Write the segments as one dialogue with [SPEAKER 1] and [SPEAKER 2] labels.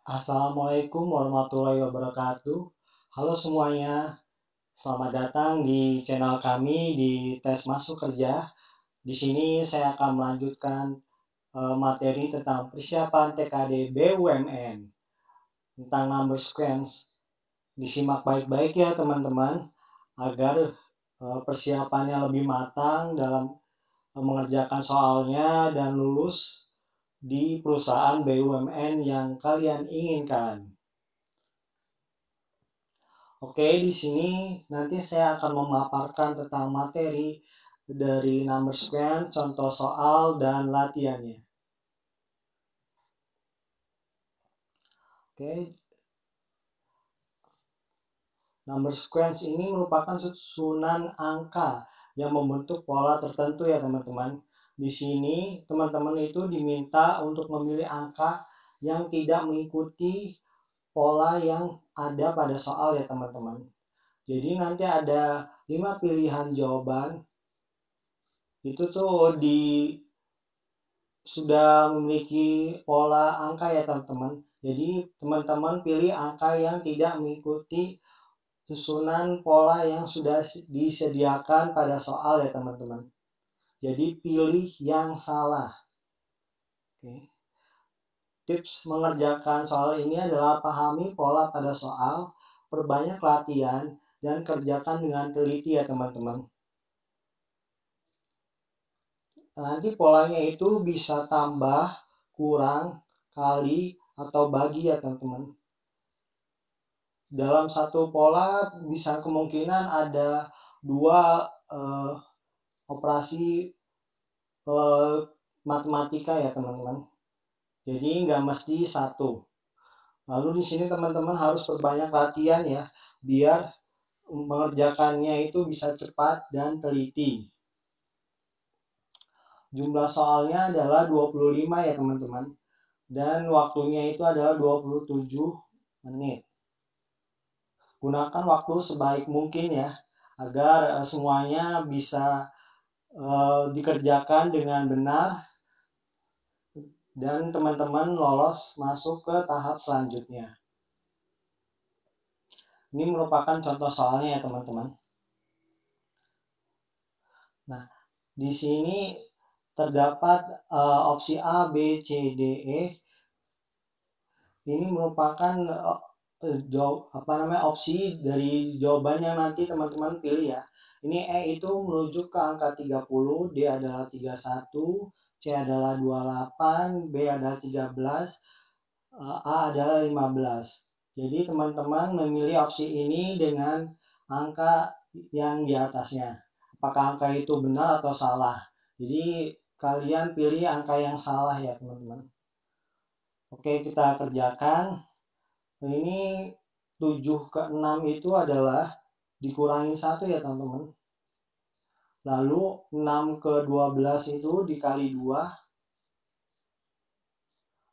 [SPEAKER 1] Assalamualaikum warahmatullahi wabarakatuh. Halo semuanya, selamat datang di channel kami di Tes Masuk Kerja. Di sini saya akan melanjutkan materi tentang persiapan TKD BUMN tentang number sequence. Disimak baik-baik ya teman-teman agar persiapannya lebih matang dalam mengerjakan soalnya dan lulus di perusahaan BUMN yang kalian inginkan. Oke, di sini nanti saya akan memaparkan tentang materi dari number sequence, contoh soal, dan latihannya. Oke, number sequence ini merupakan susunan angka yang membentuk pola tertentu ya teman-teman. Di sini teman-teman itu diminta untuk memilih angka yang tidak mengikuti pola yang ada pada soal ya teman-teman. Jadi nanti ada 5 pilihan jawaban. Itu tuh sudah memiliki pola angka ya teman-teman. Jadi teman-teman pilih angka yang tidak mengikuti susunan pola yang sudah disediakan pada soal ya teman-teman. Jadi pilih yang salah. Oke. Tips mengerjakan soal ini adalah pahami pola pada soal, perbanyak latihan, dan kerjakan dengan teliti ya teman-teman. Nanti polanya itu bisa tambah, kurang, kali, atau bagi ya teman-teman. Dalam satu pola bisa kemungkinan ada dua operasi matematika ya teman-teman. Jadi nggak mesti satu. Lalu di sini teman-teman harus perbanyak latihan ya, biar mengerjakannya itu bisa cepat dan teliti. Jumlah soalnya adalah 25 ya teman-teman. Dan waktunya itu adalah 27 menit. Gunakan waktu sebaik mungkin ya, agar semuanya bisa dikerjakan dengan benar dan teman-teman lolos masuk ke tahap selanjutnya. Ini merupakan contoh soalnya ya teman-teman. Nah, di sini terdapat opsi A, B, C, D, E. Ini merupakan opsi dari jawaban yang nanti teman-teman pilih ya. Ini E itu menuju ke angka 30, D adalah 31, C adalah 28, B adalah 13, A adalah 15. Jadi teman-teman memilih opsi ini dengan angka yang di atasnya. Apakah angka itu benar atau salah? Jadi kalian pilih angka yang salah ya teman-teman. Oke, kita kerjakan. Ini 7 ke 6 itu adalah dikurangi 1 ya teman-teman. Lalu 6 ke 12 itu dikali 2.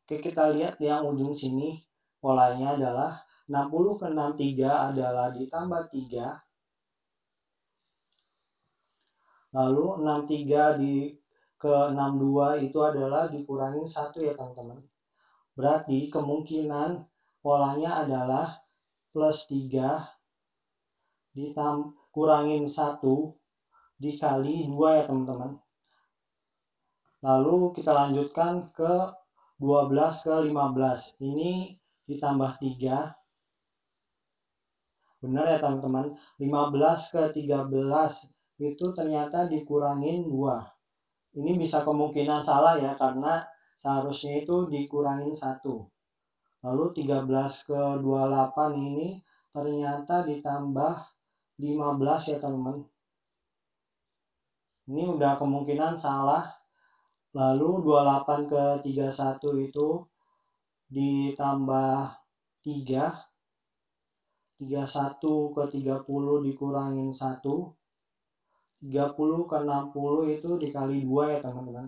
[SPEAKER 1] Oke, kita lihat yang ujung sini. Polanya adalah 60 ke 63 adalah ditambah 3. Lalu 63 ke 62 itu adalah dikurangi 1 ya teman-teman. Berarti kemungkinan polanya adalah plus 3 kurangin 1 dikali 2 ya teman-teman. Lalu kita lanjutkan ke 12 ke 15. Ini ditambah 3. Benar ya teman-teman. 15 ke 13 itu ternyata dikurangin 2. Ini bisa kemungkinan salah ya, karena seharusnya itu dikurangin 1. Lalu 13 ke 28 ini ternyata ditambah 15 ya teman-teman. Ini udah kemungkinan salah. Lalu 28 ke 31 itu ditambah 3. 31 ke 30 dikurangin 1. 30 ke 60 itu dikali 2 ya teman-teman.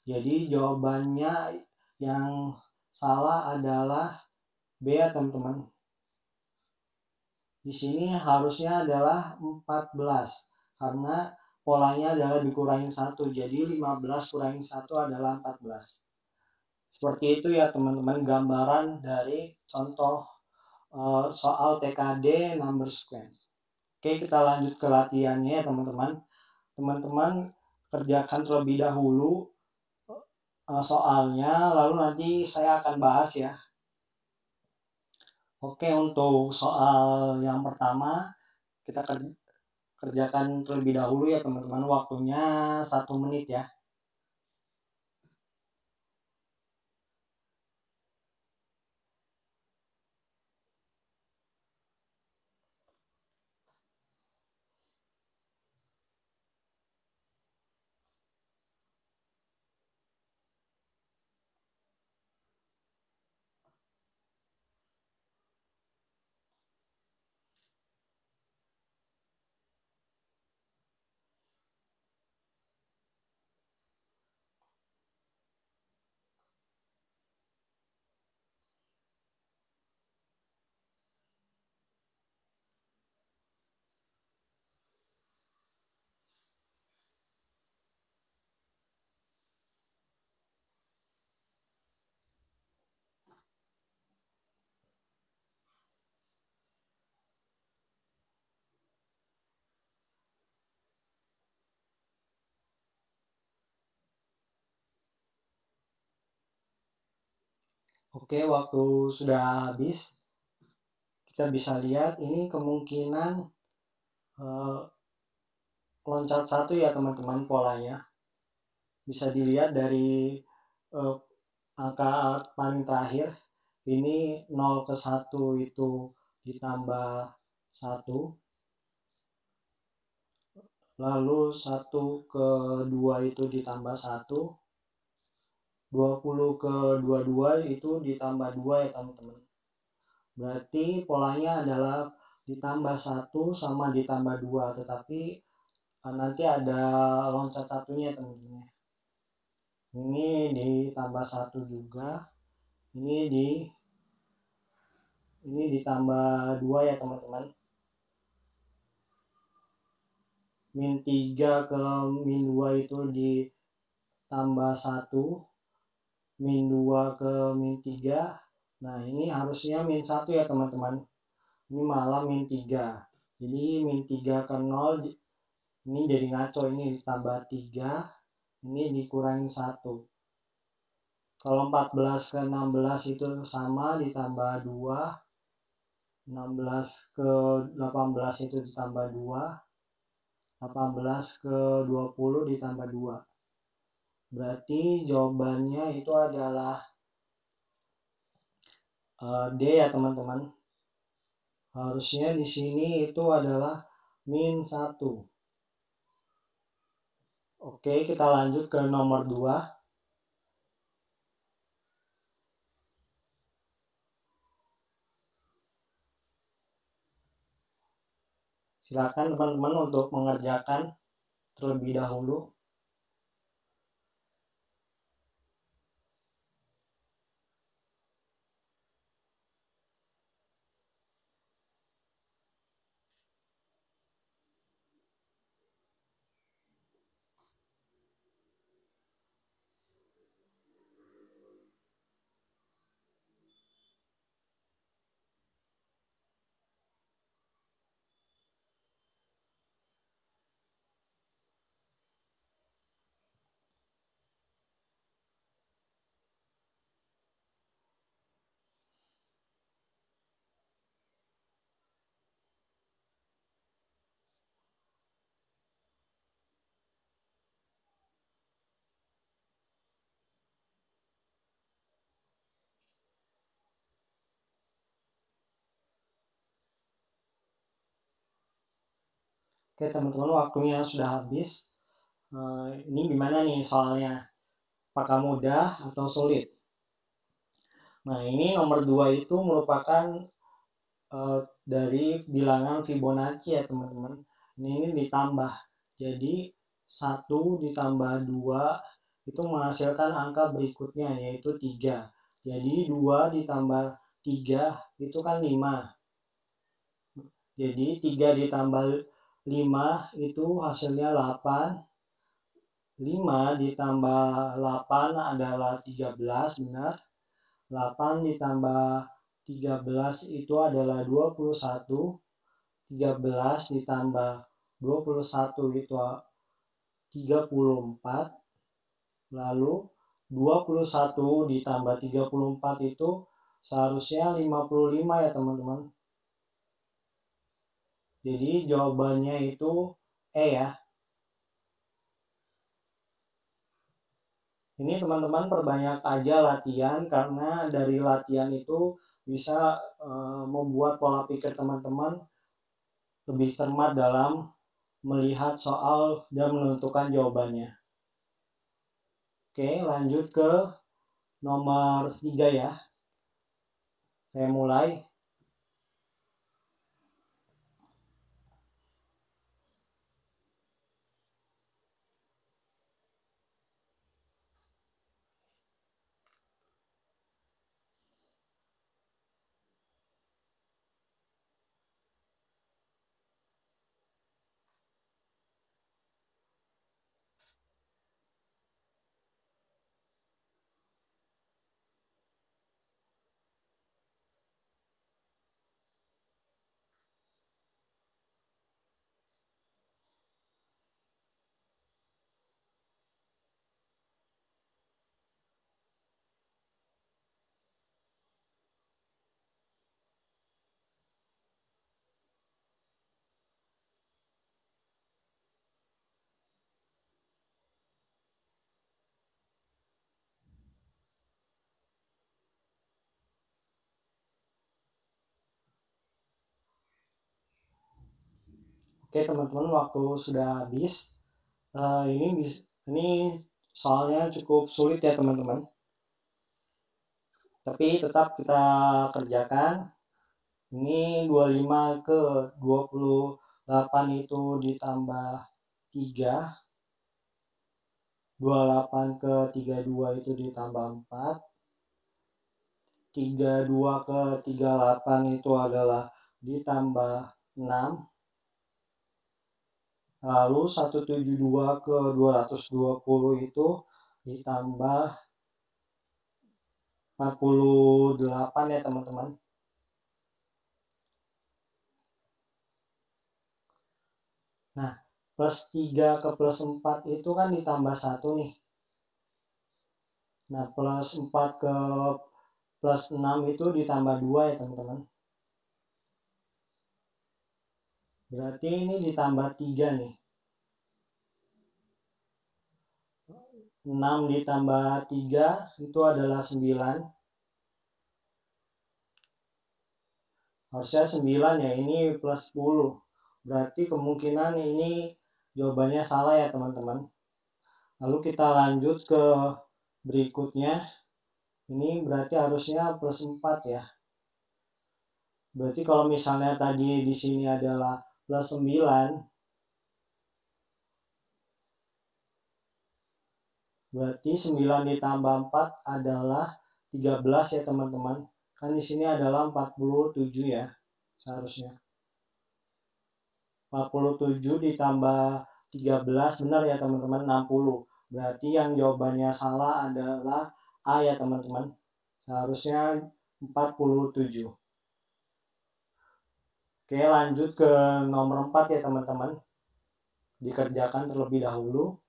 [SPEAKER 1] Jadi jawabannya yang salah adalah B ya teman-teman. Di sini harusnya adalah 14 karena polanya adalah dikurangin 1. Jadi 15 kurangin 1 adalah 14. Seperti itu ya teman-teman gambaran dari contoh soal TKD number sequence. Oke, kita lanjut ke latihannya ya teman-teman. Teman-teman kerjakan terlebih dahulu soalnya, lalu nanti saya akan bahas ya. Oke, untuk soal yang pertama kita kerjakan terlebih dahulu ya teman-teman. Waktunya 1 menit ya. Oke, waktu sudah habis. Kita bisa lihat ini kemungkinan loncat 1 ya teman-teman polanya. Bisa dilihat dari angka paling terakhir. Ini 0 ke 1 itu ditambah 1. Lalu 1 ke 2 itu ditambah 1. 20 ke 22 itu ditambah 2 ya teman-teman. Berarti polanya adalah ditambah 1 sama ditambah 2. Tetapi nanti ada loncat satunya teman-teman. Ini ditambah 1 juga. Ini ditambah 2 ya teman-teman. Min 3 ke min 2 itu ditambah 1. Min 2 ke min 3. Nah ini harusnya min 1 ya teman-teman. Ini malah min 3. Jadi min 3 ke 0. Ini jadi ngaco. Ini ditambah 3. Ini dikurangi 1. Kalau 14 ke 16 itu sama ditambah 2. 16 ke 18 itu ditambah 2. 18 ke 20 ditambah 2. Berarti jawabannya itu adalah D ya teman-teman. Harusnya di sini itu adalah min 1. Oke, kita lanjut ke nomor 2. Silakan teman-teman untuk mengerjakan terlebih dahulu. Oke teman-teman, waktunya sudah habis. Ini gimana nih soalnya? Apakah mudah atau sulit? Nah ini nomor 2 itu merupakan dari bilangan Fibonacci ya teman-teman. Ini ditambah. Jadi 1 ditambah 2 itu menghasilkan angka berikutnya yaitu 3. Jadi 2 ditambah 3 itu kan 5. Jadi 3 ditambah 5 itu hasilnya 8. 5 ditambah 8 adalah 13, benar. 8 ditambah 13 itu adalah 21. 13 ditambah 21 itu 34. Lalu 21 ditambah 34 itu seharusnya 55 ya teman-teman. Jadi jawabannya itu E ya. Ini teman-teman perbanyak aja latihan, karena dari latihan itu bisa membuat pola pikir teman-teman lebih cermat dalam melihat soal dan menentukan jawabannya. Oke, lanjut ke nomor 3 ya. Saya mulai. Oke teman-teman, waktu sudah habis. Ini soalnya cukup sulit ya teman-teman. Tapi tetap kita kerjakan. Ini 25 ke 28 itu ditambah 3. 28 ke 32 itu ditambah 4. 32 ke 38 itu adalah ditambah 6. Lalu 172 ke 220 itu ditambah 48 ya teman-teman. Nah, plus 3 ke plus 4 itu kan ditambah 1 nih. Nah, plus 4 ke plus 6 itu ditambah 2 ya teman-teman. Berarti ini ditambah 3 nih. 6 ditambah 3 itu adalah 9. Harusnya 9 ya, ini plus 10. Berarti kemungkinan ini jawabannya salah ya teman-teman. Lalu kita lanjut ke berikutnya. Ini berarti harusnya plus 4 ya. Berarti kalau misalnya tadi di sini adalah plus 9, berarti 9 ditambah 4 adalah 13 ya teman-teman. Kan di sini adalah 47 ya seharusnya. 47 ditambah 13 benar ya teman-teman, 60. Berarti yang jawabannya salah adalah A ya teman-teman. Seharusnya 47. Oke, lanjut ke nomor 4 ya teman-teman. Dikerjakan terlebih dahulu.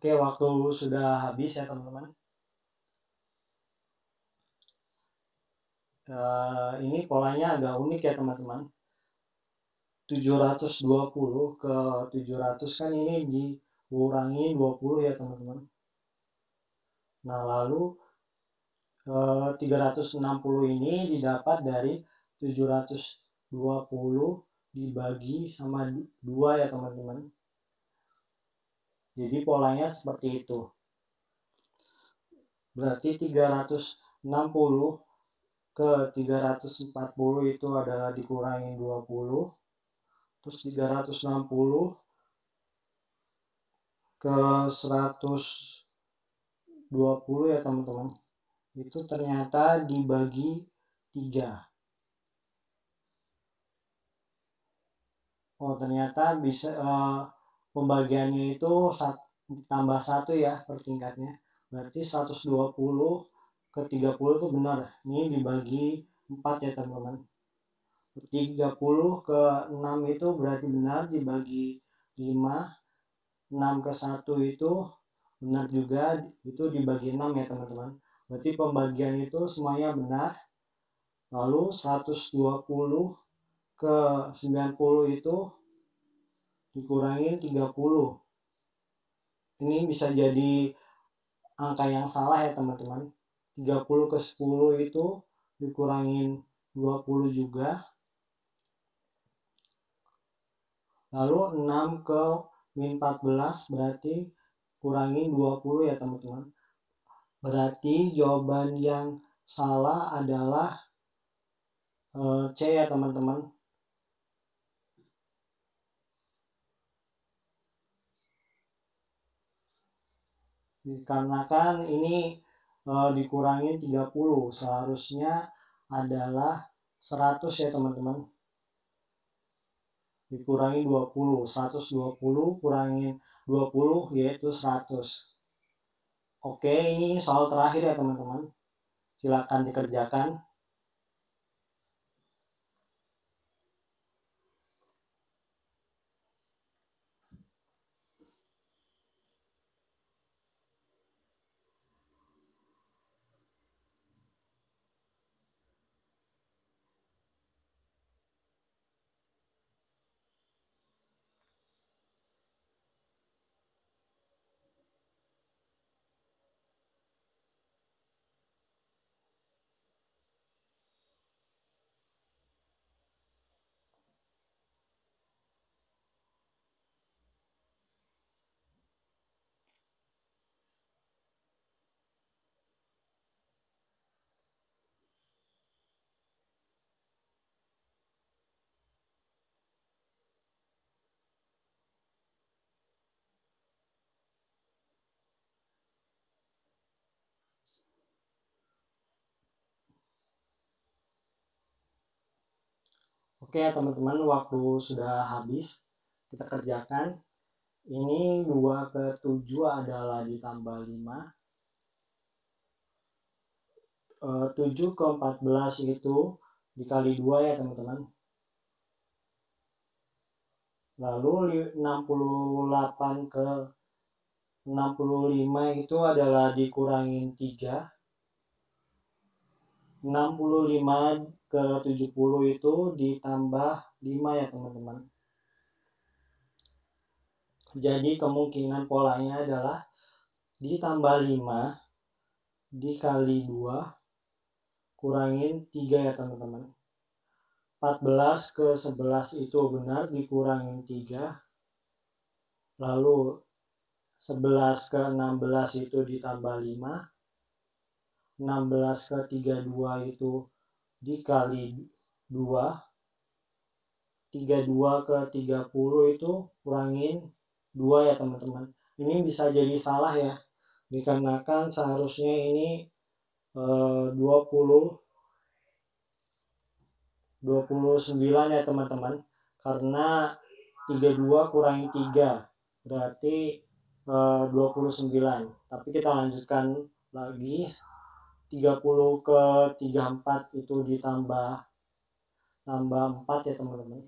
[SPEAKER 1] Oke, waktu sudah habis ya teman-teman. Ini polanya agak unik ya teman-teman. 720 ke 700 kan ini dikurangi 20 ya teman-teman. Nah, lalu 360 ini didapat dari 720 dibagi sama 2 ya teman-teman. Jadi polanya seperti itu. Berarti 360 ke 340 itu adalah dikurangi 20. Terus 360 ke 120 ya teman-teman. Itu ternyata dibagi 3. Oh, ternyata bisa pembagiannya itu tambah 1 ya per tingkatnya. Berarti 120 ke 30 itu benar. Ini dibagi 4 ya teman-teman. 30 ke 6 itu berarti benar dibagi 5. 6 ke 1 itu benar juga, itu dibagi 6 ya teman-teman. Berarti pembagian itu semuanya benar. Lalu 120 ke 90 itu dikurangi 30. Ini bisa jadi angka yang salah ya teman-teman. 30 ke 10 itu dikurangin 20 juga. Lalu 6 ke min 14 berarti kurangi 20 ya teman-teman. Berarti jawaban yang salah adalah C ya teman-teman. Dikarenakan ini dikurangi 30, seharusnya adalah 100 ya teman-teman. Dikurangi 20, 120 kurangi 20 yaitu 100. Oke, ini soal terakhir ya teman-teman. Silakan dikerjakan. Oke ya teman-teman, waktu sudah habis. Kita kerjakan. Ini 2 ke 7 adalah ditambah 5. 7 ke 14 itu dikali 2 ya teman-teman. Lalu 68 ke 65 itu adalah dikurangin 3. 65 ke 70 itu ditambah 5 ya teman-teman. Jadi kemungkinan polanya adalah ditambah 5 dikali 2 kurangin 3 ya teman-teman. 14 ke 11 itu benar dikurangin 3. Lalu 11 ke 16 itu ditambah 5. 16 ke 32 itu dikali 2. 32 ke 30 itu kurangin 2 ya teman-teman. Ini bisa jadi salah ya. Dikarenakan seharusnya ini 29 ya teman-teman. Karena 32 kurangi 3 berarti 29. Tapi kita lanjutkan lagi. 30 ke 34 itu ditambah 4 ya teman-teman.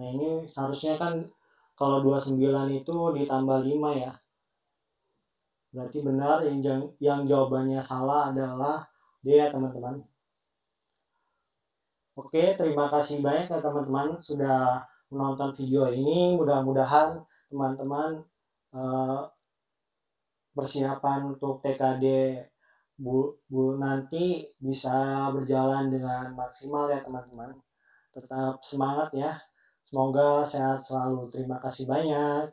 [SPEAKER 1] Nah, ini seharusnya kan kalau 29 itu ditambah 5 ya. Berarti benar, yang jawabannya salah adalah D ya teman-teman. Oke, terima kasih banyak ya teman-teman sudah menonton video ini. Mudah-mudahan teman-teman persiapan untuk TKD Bu nanti bisa berjalan dengan maksimal ya teman-teman. Tetap semangat ya. Semoga sehat selalu. Terima kasih banyak.